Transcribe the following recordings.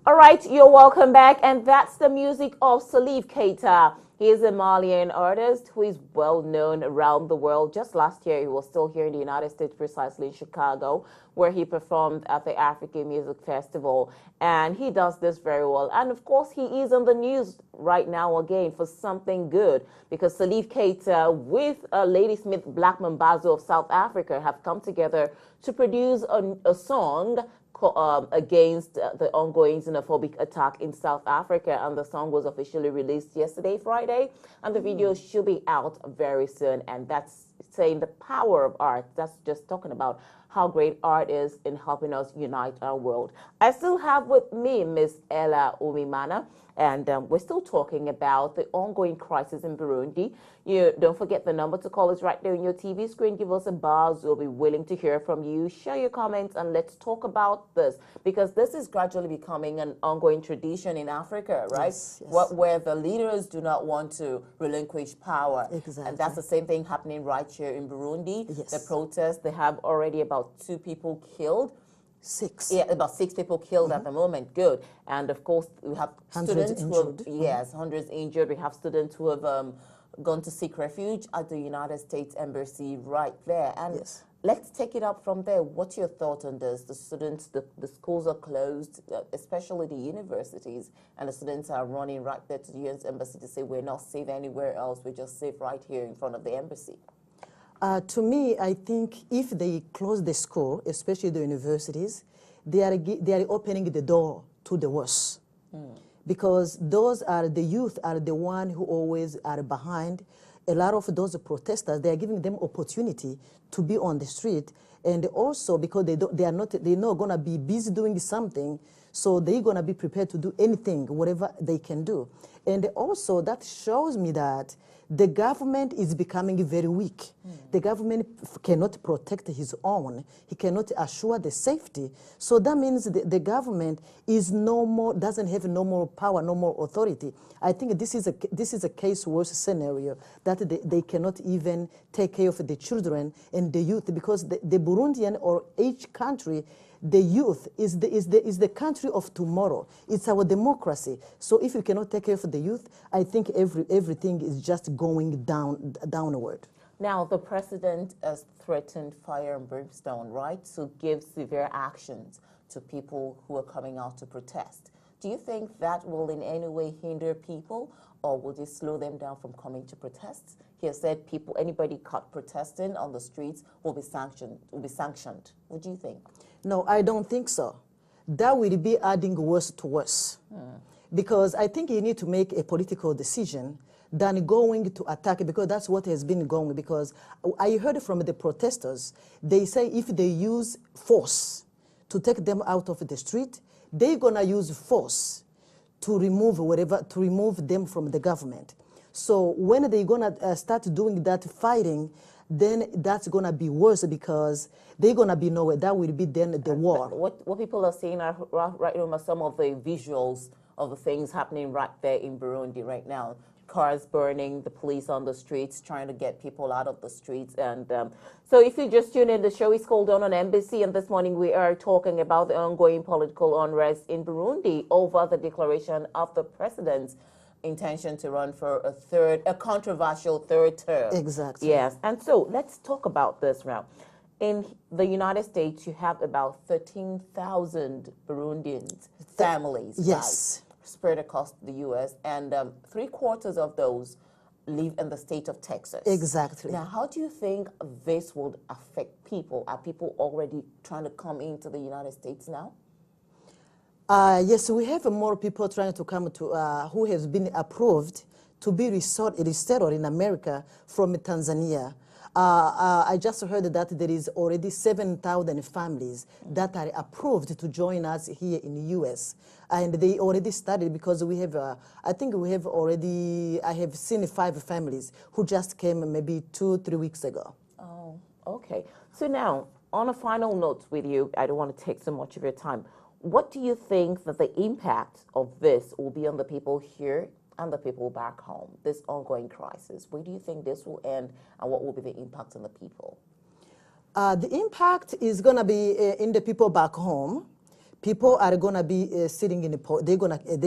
All right, you're welcome back, and that's the music of Salif Keita. He is a Malian artist who is well known around the world. Just last year, he was still here in the United States, precisely in Chicago, where he performed at the African Music Festival. And he does this very well. And of course, he is on the news right now again for something good, because Salif Keita with Ladysmith Black Mambazo of South Africa have come together to produce a song against the ongoing xenophobic attack in South Africa, and the song was officially released yesterday, Friday, and the video should be out very soon. And that's saying the power of art. That's just talking about how great art is in helping us unite our world. I still have with me Miss Ella Umiwana, and we're still talking about the ongoing crisis in Burundi. You don't forget the number to call is right there on your TV screen. Give us a buzz. We'll be willing to hear from you. Share your comments and let's talk about this, because this is gradually becoming an ongoing tradition in Africa, right? Yes, yes. Where the leaders do not want to relinquish power. Exactly. And that's the same thing happening right here in Burundi. Yes. The protests, they have already about 2 people killed. 6. Yeah, about 6 people killed at the moment. Good. And of course, we have students who have, yes, hundreds injured. We have students who have gone to seek refuge at the United States Embassy right there. And Yes. let's take it up from there. What's your thought on this? The students, the schools are closed, especially the universities, and the students are running right there to the U.S. Embassy to say, we're not safe anywhere else. We're just safe right here in front of the embassy. To me, I think if they close the school, especially the universities, they are opening the door to the worst. Because those are the youth are the one who always are behind. A lot of those protesters, they are giving them opportunity to be on the street, and also because they're not gonna be busy doing something, so they're gonna be prepared to do anything, whatever they can do. And also that shows me that the government is becoming very weak. The government cannot protect his own. He cannot assure the safety. So that means the government is doesn't have no more power, no more authority. I think this is a case worse scenario, that they cannot even take care of the children and the youth, because the Burundian or each country, the youth is the country of tomorrow. It's our democracy. So if you cannot take care of the youth, I think everything is just going downward. Now, the president has threatened fire and brimstone, right, to give severe actions to people who are coming out to protest. Do you think that will in any way hinder people, or will it slow them down from coming to protests? He has said anybody caught protesting on the streets will be sanctioned. What do you think? No, I don't think so. That will be adding worse to worse. Because I think you need to make a political decision than going to attack, because that's what has been going. Because I heard from the protesters, they say if they use force to take them out of the street, they're gonna use force to remove them from the government. So when they're gonna start doing that fighting, then that's gonna be worse, because they're gonna be nowhere. That will be then the war. What people are saying are right now some of the visuals of the things happening right there in Burundi right now. Cars burning, the police on the streets trying to get people out of the streets. And so if you just tune in, the show is called on MBC, and this morning we are talking about the ongoing political unrest in Burundi over the declaration of the president's intention to run for a controversial third term. Exactly. Yes, and so let's talk about this now. In the United States, you have about 13,000 Burundian families. Yes. Right, spread across the U.S., and 3/4 of those live in the state of Texas. Exactly. Now, how do you think this would affect people? Are people already trying to come into the United States now? Yes, we have more people trying to come to, who has been approved to be resettled in America from Tanzania. I just heard that there is already 7,000 families that are approved to join us here in the U.S. And they already started, because we have, I think we have already, I have seen 5 families who just came maybe 2-3 weeks ago. Oh, okay. So now, on a final note with you, I don't want to take so much of your time. What do you think that the impact of this will be on the people here and the people back home, this ongoing crisis? Where do you think this will end, and what will be the impact on the people? The impact is going to be in the people back home. People are gonna be sitting in they're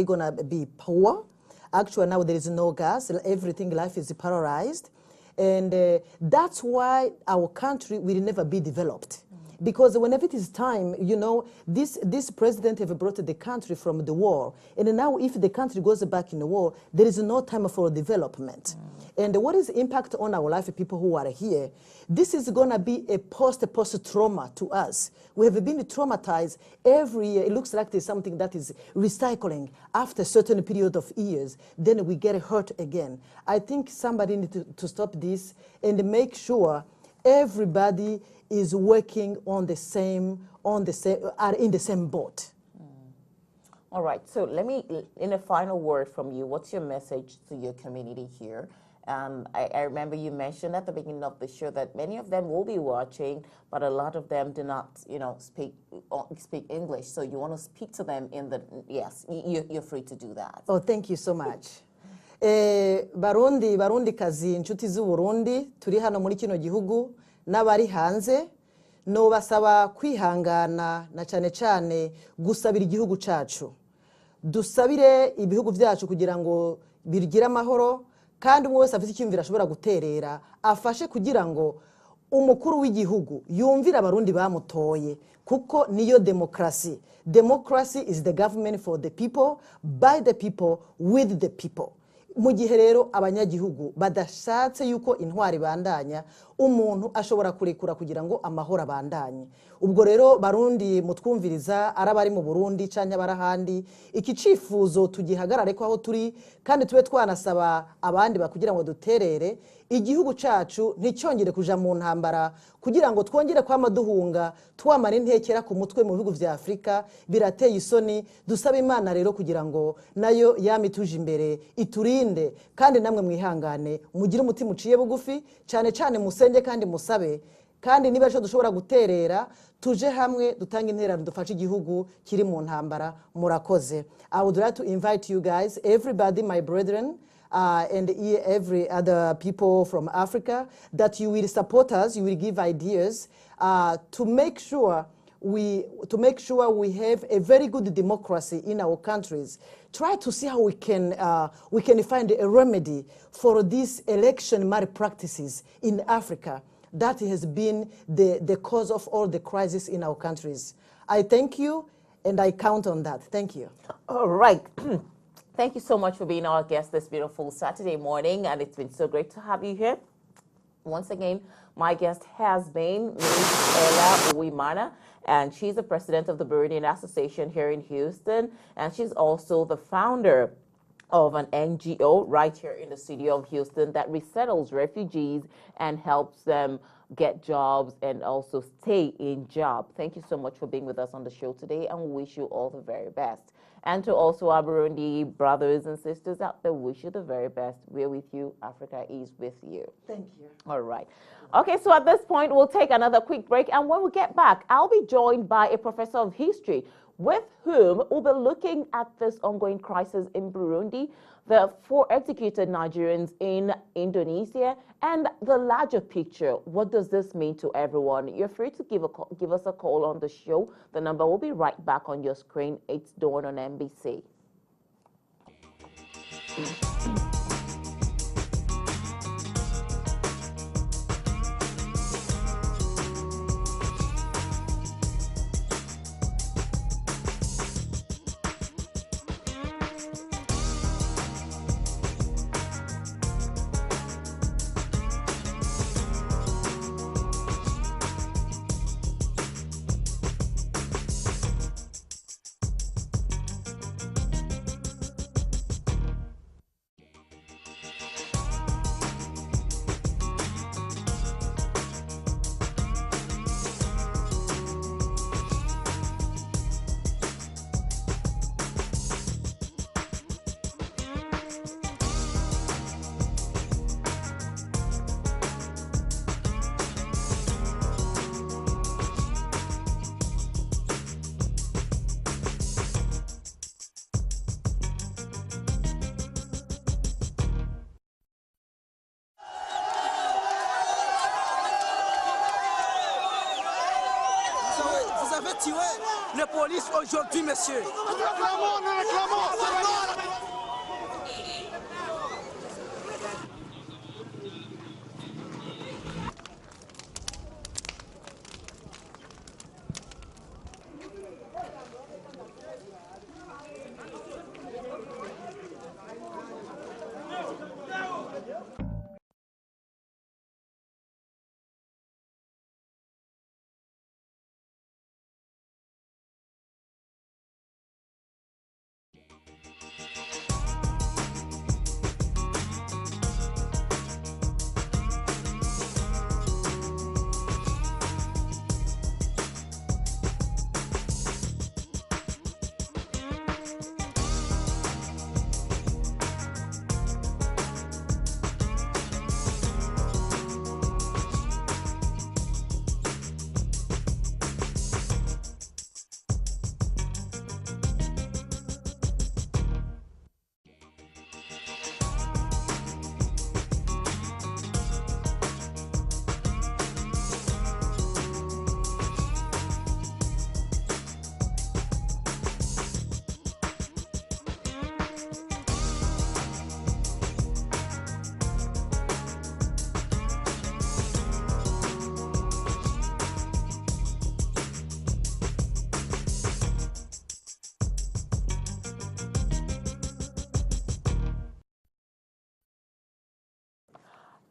gonna be poor. Actually, now there is no gas. Everything, life is paralyzed, and that's why our country will never be developed. Because whenever it is time, you know, this president have brought the country from the war, and now if the country goes back in the war, there is no time for development. And what is the impact on our life, people who are here? This is going to be a post-trauma to us. We have been traumatized every year. It looks like there's something that is recycling after a certain period of years. Then we get hurt again. I think somebody needs to stop this and make sure everybody is working on the same, are in the same boat. All right, so let me, in a final word from you, what's your message to your community here? I remember you mentioned at the beginning of the show that many of them will be watching, but a lot of them do not, you know, speak English. So you want to speak to them in the, yes, you're free to do that. Oh, thank you so much. Barundi kazi, inshuti z'u Burundi, turi hano muri kino gihugu, n'abari hanze, no basaba kwihangana na cyane cyane gusabira igihugu cyacu. Dusabire ibihugu byacu kugira ngo birigire amahoro, kandi umwe wese afite icyumviro ashobora guterera afashe kugira ngo umukuru w'igihugu yumvira abarundi bamutoye, kuko niyo demokrasi. Democracy is the government for the people, by the people, with the people. Mu gihe rero abanyagihugu badashatse yuko intwari bandanya, umuntu ashobora kurekura kugira ngo amahoro abandanye. Ubwo rero Barundi mutwumviriza, arabari mu Burundi canke barahandi, iki cifuzo tugihagarare ko aho turi, kandi tube twanasaba abandi bakugira ngo duterere igihugu cacu nticyongere kuja mu ntambara, kugira ngo twongere kwama duhunga twamara intekera ku mutwe mu bihugu vya Afrika. Birateye isoni. Dusaba Imana rero kugira ngo nayo yamituje imbere iturinde, kandi namwe mwihangane, mugire umutima uciye bugufi, cyane cyane musenge kandi musabe, kandi niba cyo dushobora guterera tuje hamwe dutanga interano dufashe igihugu kiri mu ntambara. Murakoze. I would like to invite you guys, everybody, my brethren, and every other people from Africa, that you will support us, you will give ideas to make sure we have a very good democracy in our countries. Try to see how we can find a remedy for these election malpractices in Africa that has been the cause of all the crisis in our countries. I thank you, and I count on that. Thank you. All right. Thank you so much for being our guest this beautiful Saturday morning, and it's been so great to have you here. Once again, my guest has been Ms. Ella Umiwana, and she's the president of the Burundian Association here in Houston, and she's also the founder of an NGO right here in the city of Houston that resettles refugees and helps them get jobs and also stay in job. Thank you so much for being with us on the show today, and we wish you all the very best. And to also our Burundi brothers and sisters out there, wish you the very best. We're with you. Africa is with you. Thank you. All right. Okay, so at this point, we'll take another quick break. And when we get back, I'll be joined by a professor of history with whom we'll be looking at this ongoing crisis in Burundi, the 4 executed Nigerians in Indonesia, and the larger picture. What does this mean to everyone? You're free to give us a call on the show. The number will be right back on your screen. It's Dawn on MBC. retirer les polices aujourd'hui, monsieur. Nous réclamons, nous réclamons.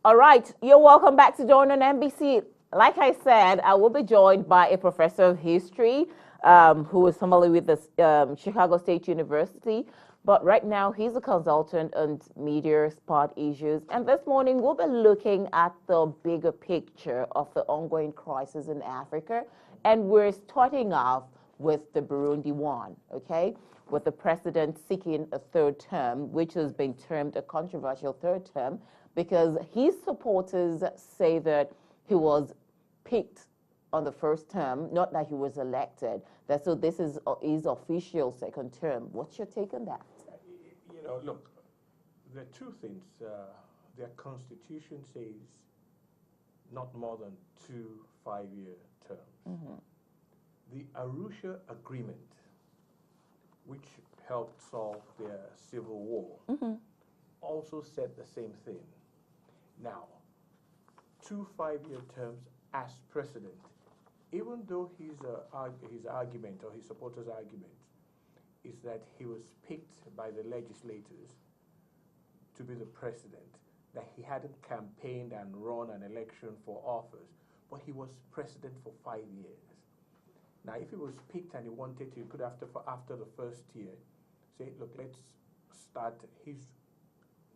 All right, you're welcome back to Join on MBC. Like I said, I will be joined by a professor of history who is familiar with the Chicago State University. But right now, he's a consultant on media, sport issues. And this morning, we'll be looking at the bigger picture of the ongoing crisis in Africa. And we're starting off with the Burundi one, okay? With the president seeking a third term, which has been termed a controversial third term, because his supporters say that he was picked on the first term, not that he was elected. That so this is his official second term. What's your take on that? You know, look, there are two things. Their constitution says not more than 2 5-year terms. Mm-hmm. The Arusha Agreement, which helped solve their civil war, Mm-hmm. also said the same thing. Now, 2 5-year terms as president, even though his argument or his supporters' argument is that he was picked by the legislators to be the president, that he hadn't campaigned and run an election for office, but he was president for 5 years. Now, if he was picked and he wanted to, he could after the first year say, look, let's start. He's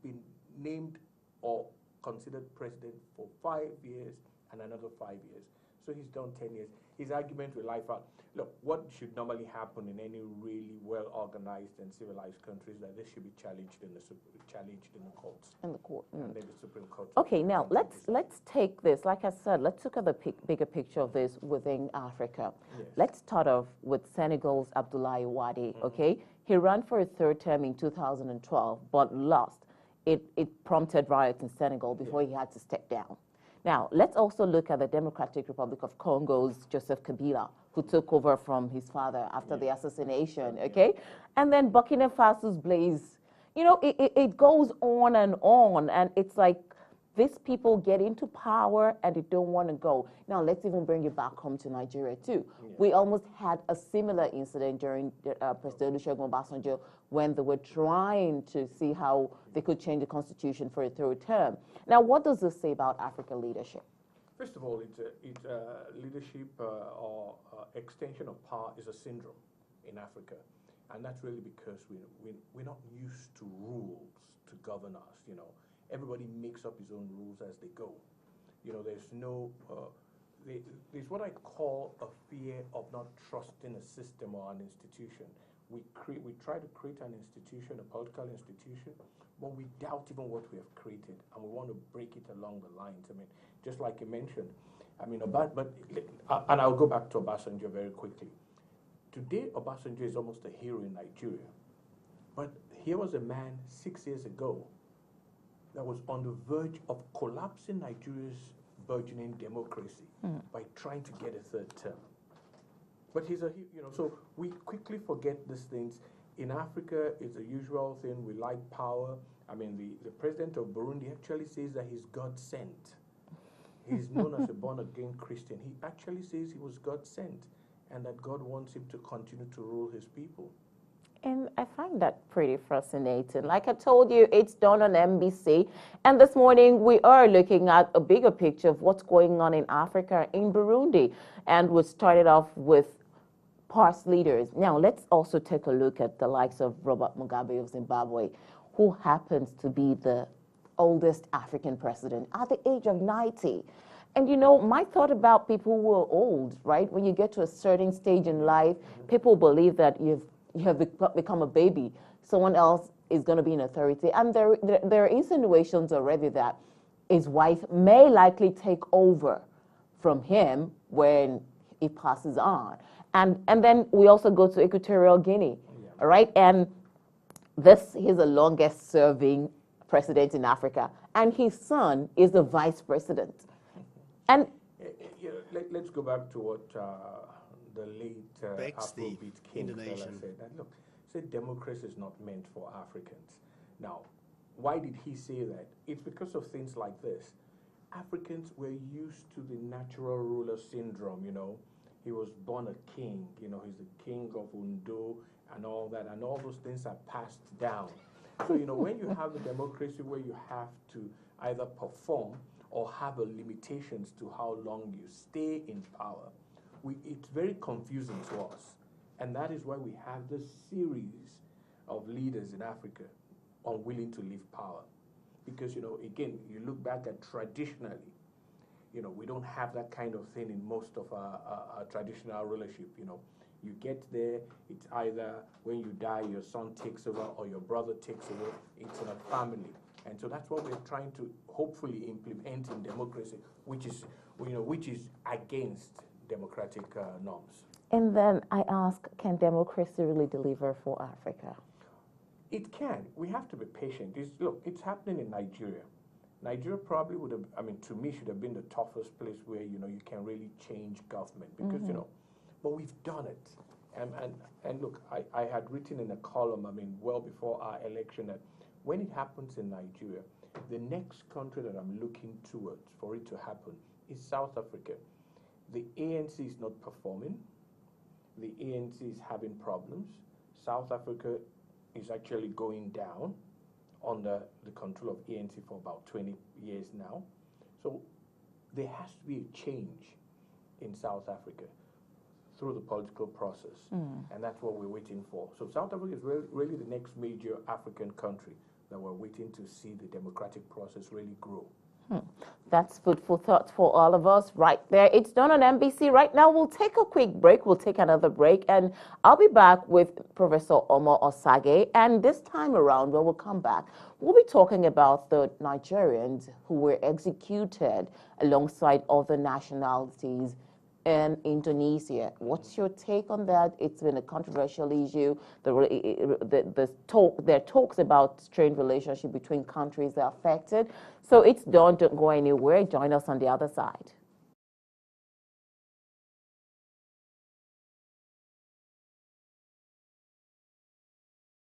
been named or considered president for 5 years and another 5 years. So he's done 10 years. His argument will life out. Look, what should normally happen in any really well-organized and civilized country is that this should be challenged in the courts. In the court. Mm. And then the Supreme Court. Okay, now let's take this. Like I said, let's look at the bigger picture of this within Africa. Yes. Let's start off with Senegal's Abdoulaye Wade. Okay, he ran for a third term in 2012, but lost. It prompted riots in Senegal before he had to step down. Now, let's also look at the Democratic Republic of Congo's Joseph Kabila, who took over from his father after the assassination, okay? And then Burkina Faso's Blaise. You know, it goes on, and it's like these people get into power and they don't want to go. Now, let's even bring it back home to Nigeria, too. Yeah. We almost had a similar incident during President Olusegun Obasanjo when they were trying to see how they could change the constitution for a third term. Now, what does this say about African leadership? First of all, leadership or extension of power is a syndrome in Africa. And that's really because we're not used to rules to govern us, you know. Everybody makes up his own rules as they go. You know, there's no, there's what I call a fear of not trusting a system or an institution. We try to create an institution, a political institution, but we doubt even what we have created, and we want to break it along the lines. I mean, just like you mentioned, I mean, and I'll go back to Obasanjo very quickly. Today, Obasanjo is almost a hero in Nigeria, but here was a man 6 years ago that was on the verge of collapsing Nigeria's burgeoning democracy by trying to get a third term. But he's so we quickly forget these things. In Africa, it's a usual thing. We like power. I mean, the president of Burundi actually says that he's God sent. He's known as a born-again Christian. He actually says he was God sent and that God wants him to continue to rule his people. And I find that pretty fascinating. Like I told you, it's done on MBC. And this morning, we are looking at a bigger picture of what's going on in Africa, in Burundi. And we started off with past leaders. Now, let's also take a look at the likes of Robert Mugabe of Zimbabwe, who happens to be the oldest African president at the age of 90. And you know, my thought about people who are old, right? When you get to a certain stage in life, people believe that you have become a baby. Someone else is going to be in authority. And there are insinuations already that his wife may likely take over from him when he passes on. And then we also go to Equatorial Guinea, all right? And he's the longest serving president in Africa. And his son is the vice president. And let's go back to what the late Afrobeat King Ella said. That, look, said democracy is not meant for Africans. Now, why did he say that? It's because of things like this. Africans were used to the natural ruler syndrome, you know. He was born a king, you know, he's the king of Undo and all that, and all those things are passed down. So, you know, when you have a democracy where you have to either perform or have a limitations to how long you stay in power, it's very confusing to us. And that is why we have this series of leaders in Africa unwilling to leave power. Because, you know, again, you look back at traditionally, you know, we don't have that kind of thing in most of our traditional rulership, you know. You get there, it's either when you die, your son takes over or your brother takes over. It's in a family. And so that's what we're trying to hopefully implement in democracy, which is, you know, which is against democratic norms. And then I ask, can democracy really deliver for Africa? It can. We have to be patient. Look, it's happening in Nigeria. Nigeria probably would have, I mean, to me, should have been the toughest place where, you know, you can really change government because, you know, but we've done it. And look, I had written in a column, I mean, well before our election, that when it happens in Nigeria, the next country that I'm looking towards for it to happen is South Africa. The ANC is not performing. The ANC is having problems. South Africa is actually going down under the control of ANC for about 20 years now. So there has to be a change in South Africa through the political process. And that's what we're waiting for. So South Africa is really the next major African country that we're waiting to see the democratic process really grow. That's food for thought for all of us right there. It's done on MBC right now. We'll take a quick break. We'll take another break, and I'll be back with Professor Omoosagie. And this time around, when we'll come back, we'll be talking about the Nigerians who were executed alongside other nationalities in Indonesia. What's your take on that? It's been a controversial issue. There are talks about strained relationship between countries that are affected. So it's done. Don't go anywhere. Join us on the other side.